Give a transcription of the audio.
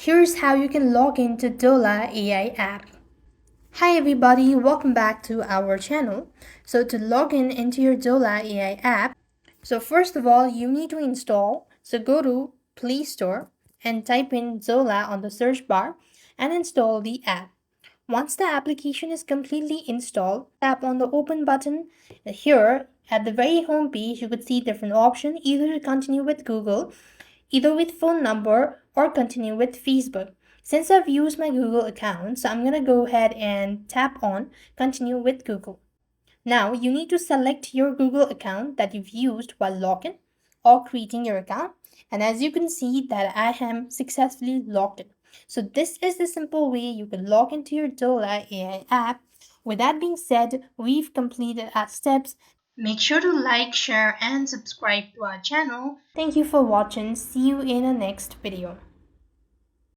Here's how you can log into Dola AI app. Hi everybody, welcome back to our channel. So to log in into your Dola AI app, first of all you need to install. So go to Play Store and type in Zola on the search bar and install the app. Once the application is completely installed, tap on the open button. Here at the very home page you could see different options, either to continue with Google, either with phone number, or continue with Facebook. Since I've used my Google account, so I'm going to go ahead and tap on continue with Google. Now you need to select your Google account that you've used while logging or creating your account. And as you can see that I am successfully logged in. So this is the simple way you can log into your Dola AI app. With that being said, we've completed our steps. Make sure to like, share, and subscribe to our channel. Thank you for watching. See you in the next video.